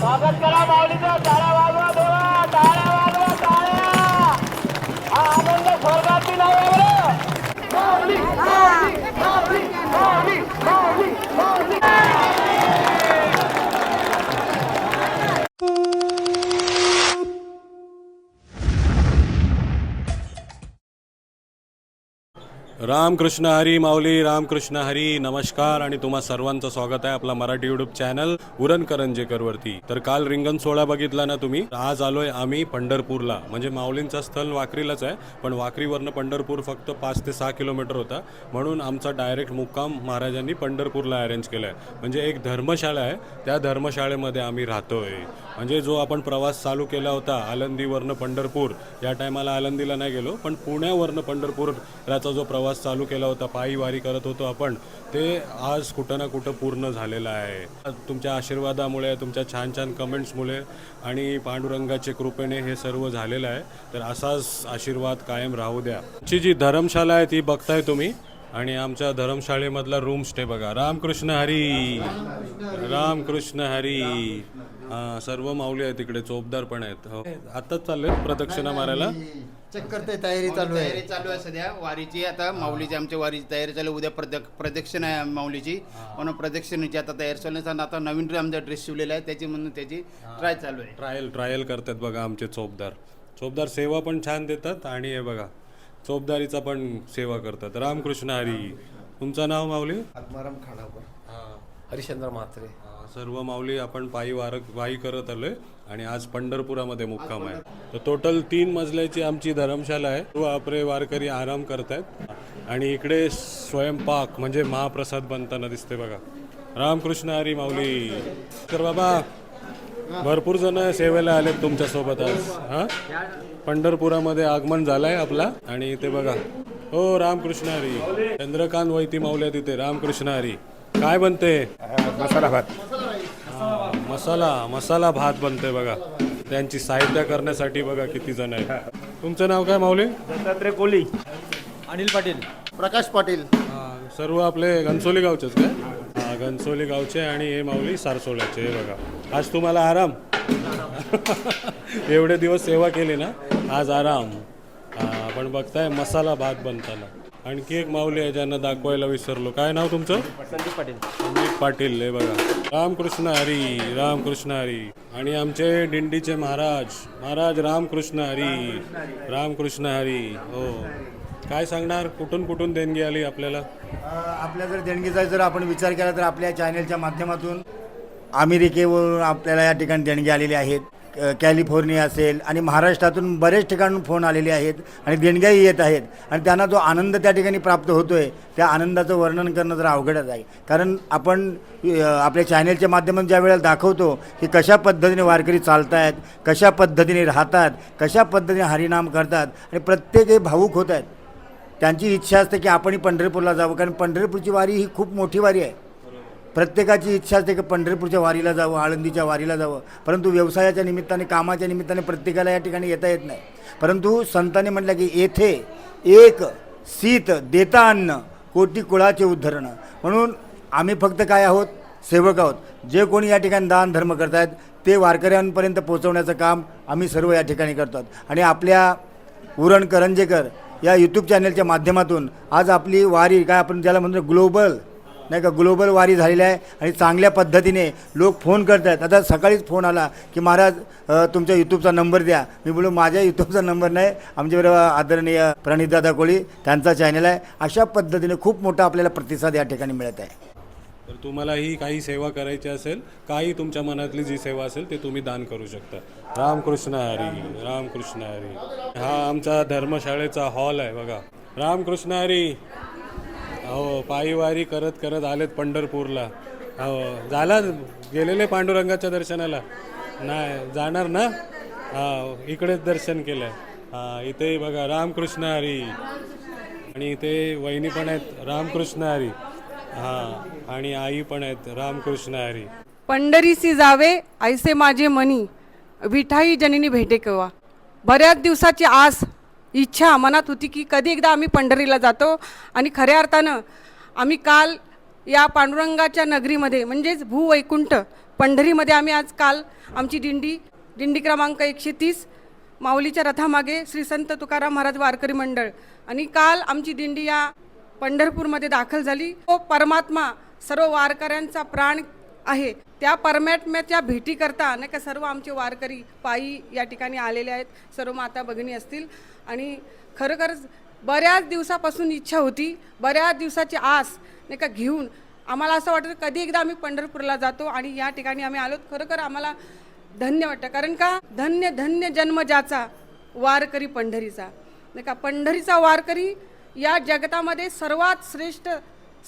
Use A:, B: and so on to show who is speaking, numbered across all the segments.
A: स्वागत करा माऊलीचं. टाळ्या वाजवा देवा, टाळ्या वाजवा, टाळ्या. हा आनंद स्वर्गातील आहे बरं. माऊली माऊली माऊली माऊली माऊली माऊली.
B: रामकृष्ण हरी माऊली, रामकृष्ण हरी. नमस्कार आणि तुम्हा सर्वांचं स्वागत आहे आपला मराठी यूट्यूब चॅनल उरण करंजेकरवरती. तर काल रिंगण सोहळा बघितला ना तुम्ही. आज आलोय आम्ही पंढरपूरला. म्हणजे माऊलींचं स्थळ वाखरीलाच आहे, पण वाखरीवरनं पंढरपूर फक्त 5 ते 6 किलोमीटर होता, म्हणून आमचा डायरेक्ट मुक्काम महाराजांनी पंढरपूरला अरेंज केला आहे. म्हणजे एक धर्मशाळा आहे, त्या धर्मशाळेमध्ये आम्ही राहतोय. म्हणजे जो आपण प्रवास चालू केला होता आळंदीवरनं पंढरपूर, या टायमाला आळंदीला नाही गेलो, पण पुण्यावरनं पंढरपूर याचा जो प्रवास चालू केला होता, पायी वारी करत होतो आपण, ते आज कुठं ना कुठं पूर्ण झालेलं आहे. तुमच्या आशीर्वादामुळे, तुमच्या छान छान कमेंट्समुळे आणि पांडुरंगाच्या कृपेने हे सर्व झालेलं आहे. तर असाच आशीर्वाद कायम राहू द्या. आमची जी धर्मशाला आहे ती बघताय तुम्ही, आणि आमच्या धर्मशाळेमधला रूम स्टे बघा. रामकृष्ण हरी, रामकृष्ण हरी. सर्व माऊली आहेत तिकडे, चोपदार पण आहेत. हो, आताच चाललेत प्रदक्षिणा मारायला.
C: चेक करते, तयारी चालू आहे.
D: तयारी चालू आहे सध्या वारीची. आता माऊलीची, आमच्या वारीची तयारी चालू. उद्या प्रदक्षिणा आहे माऊलीची, म्हणून प्रदक्षिणेची आता तयारी चालू आहे. आता नवीन आमचा ड्रेस शिवलेला आहे, त्याची म्हणून त्याची ट्राय चालू आहे.
B: ट्रायल करतात बघा आमचे चोपदार सेवा पण छान देतात. आणि हे बघा चोपदारीचा पण सेवा करतात. रामकृष्ण हरी. तुमचं नाव माऊली?
C: आत्माराम खानापूर, हरिश्चंद्र म्हात्रे.
B: सर्व माऊली आपण वाई करत आलोय आणि आज पंढरपुरामध्ये मुक्काम आहे. तर टोटल 3 मजल्याची आमची धर्मशाला आहे. सर्व आपले वारकरी आराम करतायत आणि इकडे स्वयंपाक म्हणजे महाप्रसाद बनताना दिसते बघा. रामकृष्ण हरी माऊली. तर बाबा भरपूर जण सेवेला आलेत तुमच्यासोबत आज. पंढरपुरामध्ये आगमन झालंय आपला. आणि इथे बघा, हो रामकृष्ण हरी. चंद्रकांत वैती माऊली तिथे. रामकृष्ण हरी. काय बनते?
C: मसाला भात.
B: मसाला भात बनते बघा. त्यांची साहित्य करण्यासाठी बघा किती जण आहेत. तुमचं नाव काय माऊली?
E: दत्तात्रय कोली, अनिल पाटील,
C: प्रकाश पाटील.
B: सर्व आपले घनसोली गावचेच काय? घनसोली गावचे. आणि हे माऊली सारसोळ्याचे. हे बघा, आज तुम्हाला आराम. एवढे दिवस सेवा केली ना, आज आराम. आपण बघताय मसाला भात बनताना. आणखी एक माऊली आहे ज्यांना दाखवायला विसरलो. काय नाव तुमचं?
E: संदीप पाटील.
B: संदीप पाटील. हे बघा, रामकृष्ण हरी, रामकृष्ण हरी. आणि आमचे दिंडीचे महाराज रामकृष्ण हरी, रामकृष्ण हरी. हो, काय सांगणार? कुठून देणगी आली आपल्याला?
C: आपल्या जर देणगीचा जर आपण विचार केला तर आपल्या चॅनलच्या माध्यमातून अमेरिकेवरून आपल्याला या ठिकाणी देणगी आलेली आहेत. कॅलिफोर्निया असेल आणि महाराष्ट्रातून बरेच ठिकाणून फोन आलेले आहेत आणि देणग्याही येत आहेत. आणि त्यांना जो आनंद त्या ठिकाणी प्राप्त होतो आहे, त्या आनंदाचं वर्णन करणं जरा अवघडच आहे. कारण आपण आपल्या चॅनलच्या माध्यमातून ज्या वेळेला दाखवतो की कशा पद्धतीने वारकरी चालत आहेत, कशा पद्धतीने राहतात, कशा पद्धतीने हरिनाम करतात आणि प्रत्येक हे भावूक होत आहेत. त्यांची इच्छा असते की आपणही पंढरपूरला जावं, कारण पंढरपूरची वारी ही खूप मोठी वारी आहे. प्रत्येकाची इच्छा असते की पंढरपूरच्या वारीला जावं, आळंदीच्या वारीला जावं, परंतु व्यवसायाच्या निमित्ताने, कामाच्या निमित्ताने प्रत्येकाला या ठिकाणी येता येत नाही. परंतु संतांनी म्हटलं की येथे एक शीत देता अन्न, कोटी कुळाचे उद्धरण. म्हणून आम्ही फक्त काय आहोत? सेवक आहोत. जे कोणी या ठिकाणी दान धर्म करत आहेत ते वारकऱ्यांपर्यंत पोहोचवण्याचं काम आम्ही सर्व या ठिकाणी करतो. आणि आपल्या उरण करंजेकर या यूट्यूब चॅनलच्या माध्यमातून आज आपली वारी, काय आपण ज्याला म्हणतो ग्लोबल, नाही का, ग्लोबल वारी झालेली आहे. आणि चांगल्या पद्धतीने लोक फोन करत आहेत. आता सकाळीच फोन आला की महाराज तुमच्या यूट्यूबचा नंबर द्या. मी बोलू माझ्या यूट्यूबचा नंबर नाही, आमच्याबरोबर आदरणीय प्रणितदादा कोळी त्यांचा चॅनल आहे. अशा पद्धतीने खूप मोठा आपल्याला प्रतिसाद या ठिकाणी मिळत आहे.
B: तर तुम्हालाही काही सेवा करायची असेल, काही तुमच्या मनातली जी सेवा असेल ते तुम्ही दान करू शकता. रामकृष्ण हरी, रामकृष्ण हरी. हा आमचा धर्मशाळेचा हॉल आहे बघा. रामकृष्ण हरी. हो, पायीवारी करत आलेत पंढरपूरला. हो, झाला गेलेले पांडुरंगाच्या दर्शनाला? नाही जाणार ना? इकडेच दर्शन केलं आहे. इथे बघा रामकृष्ण हरी. आणि इथे वहिनी पण आहेत, रामकृष्ण हरी. आणि आई पण आहेत, रामकृष्ण हरी.
F: पंढरीसी जावे ऐसे माझे मनी, विठाई जननी भेटे केव्हा. बऱ्याच दिवसाची आस, इच्छा मनात होती की कधी एकदा आम्ही पंढरीला जातो. आणि खऱ्या अर्थानं आम्ही काल या पांडुरंगाच्या नगरीमध्ये म्हणजेच भूवैकुंठ पंढरीमध्ये आम्ही आज काल आमची दिंडी क्रमांक 130 माऊलीच्या रथामागे श्री संत तुकाराम महाराज वारकरी मंडळ आणि काल आमची दिंडी या पंढरपूरमध्ये दाखल झाली. तो परमात्मा सर्व वारकऱ्यांचा प्राण आहे. त्या परमात्म्याच्या भेटी करता नाही का सर्व आमचे वारकरी पायी या ठिकाणी आलेले आहेत. सर्व माता भगिनी असतील आणि खरोखरच बऱ्याच दिवसापासून इच्छा होती, बऱ्याच दिवसाची आस नाही का घेऊन आम्हाला असं वाटतं कधी एकदा आम्ही पंढरपूरला जातो आणि या ठिकाणी आम्ही आलो. खरोखर आम्हाला धन्य वाटतं, कारण का धन्य धन्य जन्म ज्याचा वारकरी पंढरीचा नाही का. पंढरीचा वारकरी या जगतामध्ये सर्वात श्रेष्ठ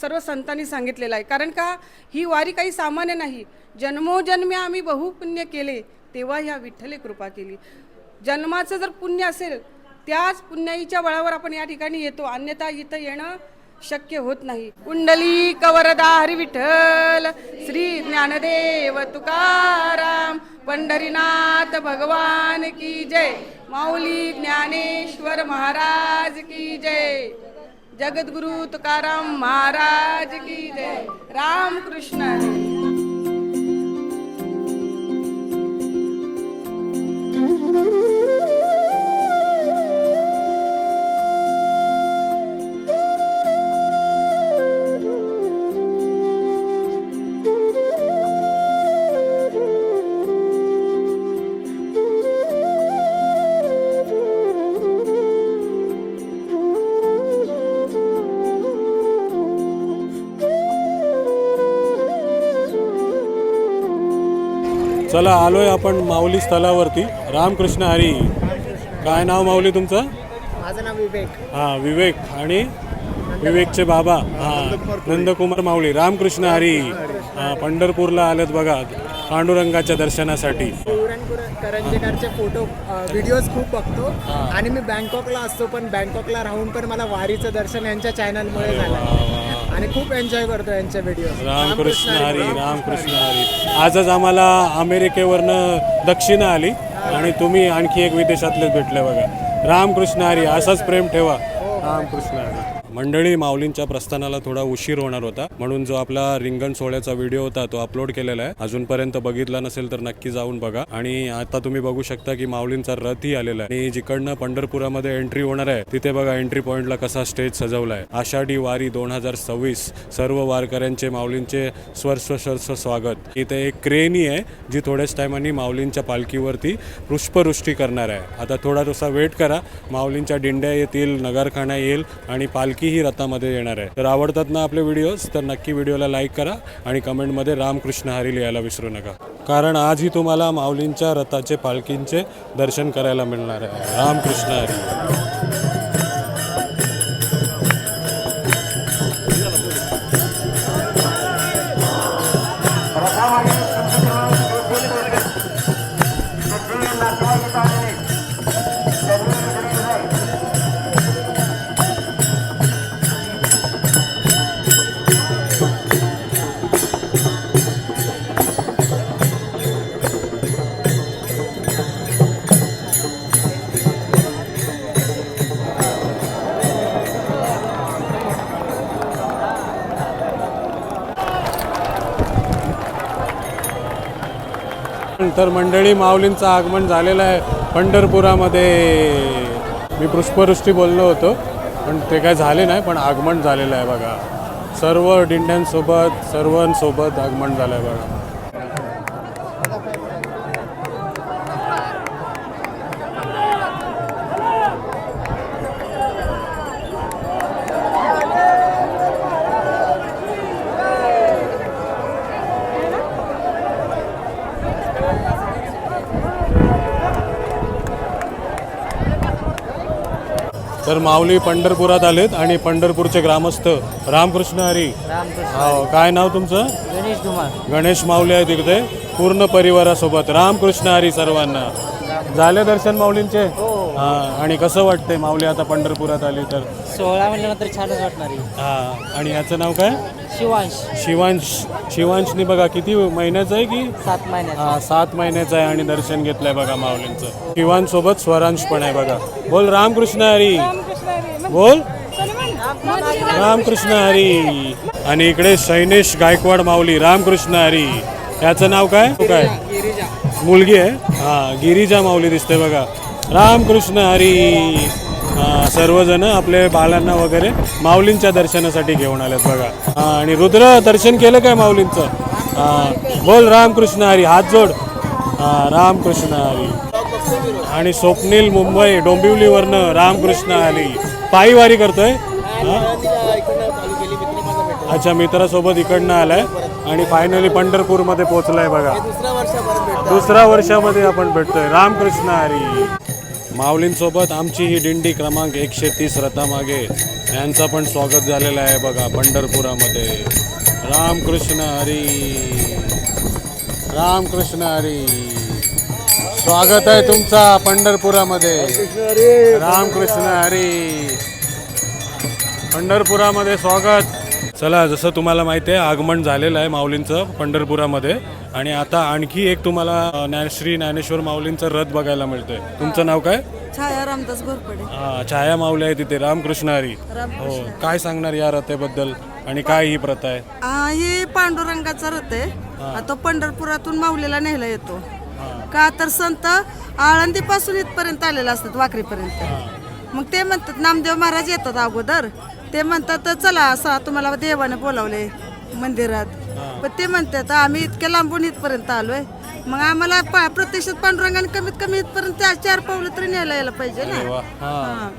F: सर्व संतांनी सांगितलेलं आहे. कारण का ही वारी काही सामान्य नाही. जन्मोजन्मी आम्ही बहुपुण्य केले तेव्हा ह्या विठ्ठले कृपा केली. जन्माचं जर पुण्य असेल त्याच पुण्याईच्या बळावर आपण या ठिकाणी येतो, अन्यथा इथं येणं शक्य होत नाही. कुंडली कवरदा हरी विठ्ठल श्री ज्ञानदेव तुकाराम पंढरीनाथ भगवान की जय. माऊली ज्ञानेश्वर महाराज की जय. जगद्गुरु तुकाराम महाराज की जय. रामकृष्ण हरी.
B: चला आलोय आपण माऊली स्थळावरती. रामकृष्ण हरी. काय नाव माऊली तुमचं?
G: माझं नाव विवेक.
B: हां विवेक आणि विवेकचे बाबा नंदकुमार माऊली. रामकृष्ण हरी. पंढरपूरला आलेत बघा पांडुरंगाच्या दर्शनासाठी.
G: करंजेकरचे फोटो व्हिडिओज खूप बघतो आणि मी बँकॉकला असतो, पण बँकॉकला राहून पण मला वारीचं दर्शन यांच्या चॅनलमुळे झालं आणि खूप एन्जॉय करतो यांचे व्हिडिओ.
B: रामकृष्ण हरी. रामकृष्ण हरी. आजच आम्हाला अमेरिकेवरनं दक्षिणा आली आणि तुम्ही आणखी एक विदेशातलेच भेटले बघा. रामकृष्ण हरी. असंच प्रेम ठेवा. रामकृष्ण हरी. मंडळी, माऊलींच्या प्रस्थानाला थोडा उशीर होणार होता म्हणून जो आपला रिंगण सोहळ्याचा व्हिडिओ होता तो अपलोड केलेला आहे. अजूनपर्यंत बघितला नसेल तर नक्की जाऊन बघा. आणि आता तुम्ही बघू शकता की माऊलींचा रथही आलेला आहे आणि जिकडनं पंढरपुरामध्ये एंट्री होणार आहे तिथे बघा एंट्री पॉइंटला कसा स्टेज सजवला आहे. आषाढी वारी 2026 सर्व वारकऱ्यांचे माऊलींचे स्वर्स्व स्वागत. इथे एक क्रेनी आहे जी थोड्याच टायमानी माऊलींच्या पालखीवरती पुष्पवृष्टी करणार आहे. आता थोडासा वेट करा. माऊलींच्या दिंड्या येतील, नगरखाना येईल आणि पालखी ही रथामध्ये येणार आहे. तर आवडतात ना आपले व्हिडिओज तर नक्की व्हिडिओला लाईक करा आणि कमेंटमध्ये रामकृष्ण हरी लिहायला विसरू नका, कारण आजही तुम्हाला माऊलींच्या रथाचे पालखींचे दर्शन करायला मिळणार आहे. रामकृष्ण हरी. तर मंडळी, माऊलींचं आगमन झालेलं आहे पंढरपुरामध्ये. मी पुष्पवृष्टी बोललो होतो पण ते काय झाले नाही, पण आगमन झालेलं आहे बघा. सर्व दिंड्यांसोबत सर्वांसोबत आगमन झालं आहे बघा. तर माऊली पंढरपुरात आलेत आणि पंढरपूरचे ग्रामस्थ. रामकृष्ण हरी. हो, काय नाव तुमचं?
G: गणेश कुमार.
B: गणेश माऊली आहे तिकडे पूर्ण परिवारासोबत. रामकृष्ण हरी सर्वांना. झाले दर्शन माऊलींचे? हां. आणि कसं वाटतंय माऊली आता पंढरपुरात आली तर?
G: 16 महिन्यानंतर छानच वाटणार.
B: हां. आणि याचं नाव काय?
G: शिवांश.
B: शिवांशनी बघा किती महिन्याचं आहे की?
G: 7 महिन्याचा.
B: हां, 7 महिन्याचं आहे आणि दर्शन घेतलंय बघा माऊलींचं. शिवांसोबत स्वरांश पण आहे बघा. बोल रामकृष्ण हरी. बोल रामकृष्ण हरी. आणि इकडे शैनेश गायकवाड माऊली. रामकृष्ण हरी. याचं नाव काय काय मुलगी आहे हा गिरिजा माऊली दिसते बघा. रामकृष्ण हरी. सर्वजण आपले बालांना वगैरे माऊलींच्या दर्शनासाठी घेऊन आलेत बघा. आणि रुद्र दर्शन केलं काय माऊलींचं? बोल रामकृष्ण हरी, हात जोड. रामकृष्ण हरी. आणि स्वप्नील मुंबई डोंबिवलीवरनं रामकृष्ण हरी पायी वारी करतोय. अच्छा, मित्रासोबत इकडनं आलाय आणि फायनली पंढरपूरमध्ये पोहोचलाय बघा. दुसऱ्या वर्षामध्ये आपण भेटतोय. रामकृष्ण हरी. माऊलींसोबत आमची ही दिंडी क्रमांक 130 रथामागे यांचं पण स्वागत झालेलं आहे बघा पंढरपुरामध्ये. रामकृष्ण हरी. रामकृष्ण हरी. स्वागत आहे तुमचा पंढरपुरामध्ये. रामकृष्ण हरी. पंढरपुरामध्ये स्वागत. चला, जसं तुम्हाला माहिती आहे आगमन झालेलं आहे माऊलींचं पंढरपुरामध्ये आणि आता आणखी एक तुम्हाला श्री ज्ञानेश्वर माऊलींचं रथ बघायला मिळतोय. तुमचं नाव काय?
F: छाया रामदास घोरपडे.
B: हा, छाया माऊली आहे तिथे. रामकृष्ण हरी. हो, काय सांगणार या रथेबद्दल आणि काय ही प्रथा आहे?
F: ही पांडुरंगाचा रथ आहे. तो पंढरपुरातून माऊलीला नेला येतो. का तर संत आळंदीपासून इथपर्यंत आलेले असतात वाकरीपर्यंत. मग ते म्हणतात नामदेव महाराज येतात अगोदर. ते म्हणतात चला असं तुम्हाला देवाने बोलावले मंदिरात. पण ते म्हणतात आम्ही इतक्या लांबून इथपर्यंत आलोय, मग आम्हाला प्रत्यक्षात पांडुरंगाने कमीत कमी इथपर्यंत 4 पावलं तरी न्यायला यायला पाहिजे ना. हा.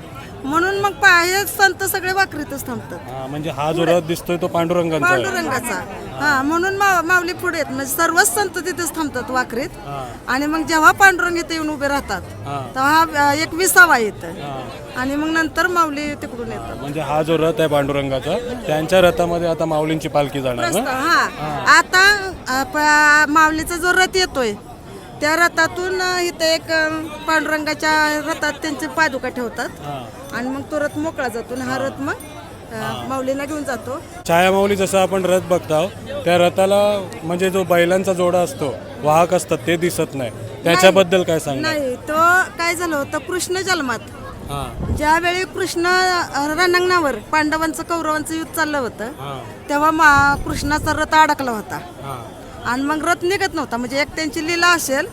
F: म्हणून मग हे संत सगळे वाकरीतच थांबतात.
B: म्हणजे हा जो रथ दिसतोय तो
F: पांडुरंगाचा. हा, म्हणून माऊली पुढे येत म्हणजे सर्वच संत तिथेच थांबतात वाकरीत. आणि मग जेव्हा पांडुरंग इथे येऊन उभे राहतात तेव्हा एक विसावा येतं आणि मग नंतर माऊली तिकडून येतात.
B: म्हणजे हा जो रथ आहे पांडुरंगाचा त्यांच्या रथामध्ये आता माऊलींची पालखी जाणार ना.
F: हा, आता माऊलीचा जो रथ येतोय त्या रथातून इथे एक पांडुरंगाच्या रथात त्यांचे पादुका ठेवतात आणि मग तो रथ मोकळा जातो. हा रथ मग माऊलीला घेऊन जातो.
B: छाया माऊली जसं आपण रथ बघतो त्या रथाला म्हणजे जो बैलांचा जोडा असतो वाहक असतात ते दिसत नाही, त्याच्याबद्दल काय सांगणार?
F: नाही, तो काय झालं होतं कृष्ण जन्मात ज्यावेळी कृष्ण रणांगणावर पांडवांचं कौरवांचं युद्ध चाललं होतं तेव्हा कृष्णाचा रथ अडकला होता आणि मग रथ निघत नव्हता. म्हणजे एक त्यांची लीला असेल,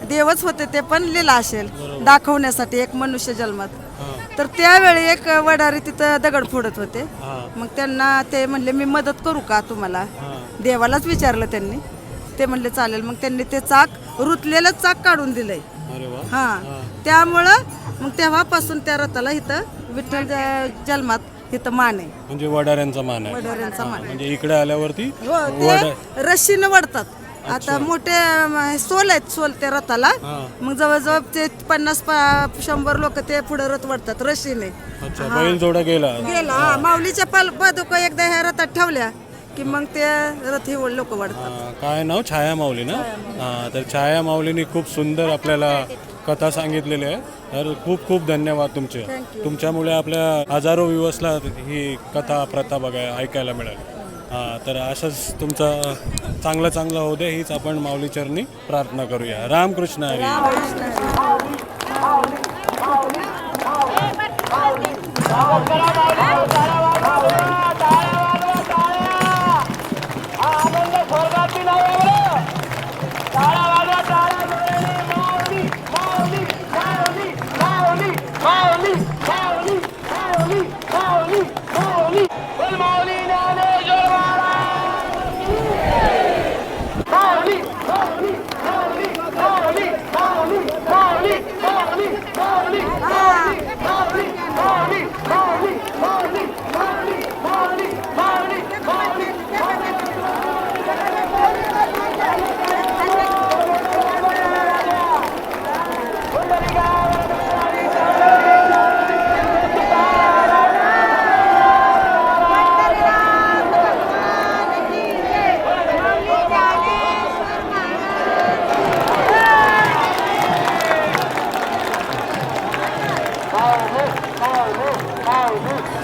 F: देवच होते ते पण लीला असेल दाखवण्यासाठी एक मनुष्य जन्मात. तर त्यावेळी एक वडारी तिथं दगड फोडत होते. मग त्यांना ते म्हणले मी मदत करू का तुम्हाला? देवालाच विचारलं त्यांनी. ते म्हणले चालेल. मग त्यांनी ते चाक रुतलेलं चाक काढून दिलंय. हा, त्यामुळं मग तेव्हापासून त्या रथाला इथं विठ्ठल जन्मात इथं मान आहे.
B: म्हणजे वडाऱ्यांचा मान आहे.
F: वडाऱ्यांचा मान
B: म्हणजे इकडे आल्यावरती
F: रस्सीनं वडतात. आता मोठे सोल आहेत, सोल त्या रथाला. मग जवळजवळ ते 50-100 लोक ते पुढे रथ वडतात रस्सीने.
B: बैल जोडा गेला.
F: माऊलीच्या पादुका एकदा ह्या रथात ठेवल्या की मग ते रथ हे लोक वाढतात.
B: काय नाव? छाया माऊली ना. तर छाया माऊलीने खूप सुंदर आपल्याला कथा सांगितलेली आहे. तर खूप खूप धन्यवाद तुमचे. तुमच्यामुळे आपल्या हजारो व्ह्यूअर्सला ही कथा प्रथा ऐकायला मिळाली. तर असंच तुमचं चांगलं होऊ दे हीच आपण माऊली चरणी प्रार्थना करूया. रामकृष्ण हरी.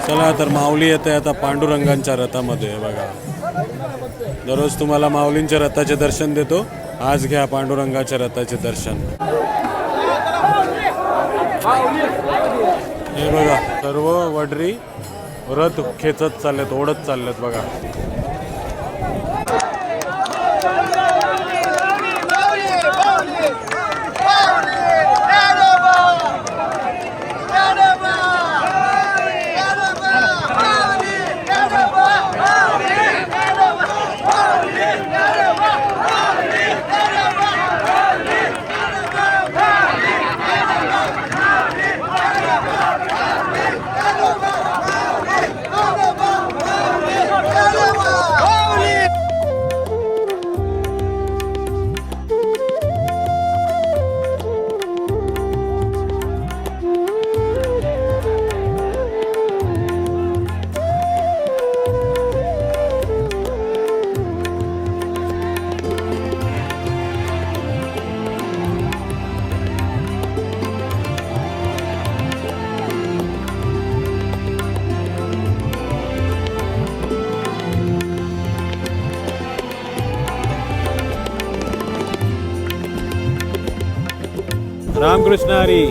B: चला, तर माऊली येते आता पांडुरंगांच्या रथामध्ये बघा. दररोज तुम्हाला माऊलींच्या रथाचे दर्शन देतो, आज घ्या पांडुरंगाच्या रथाचे दर्शन. हे बघा सर्व वडरी रथ खेचत चाललेत, ओढत चाललेत बघा. रामकृष्ण हरी.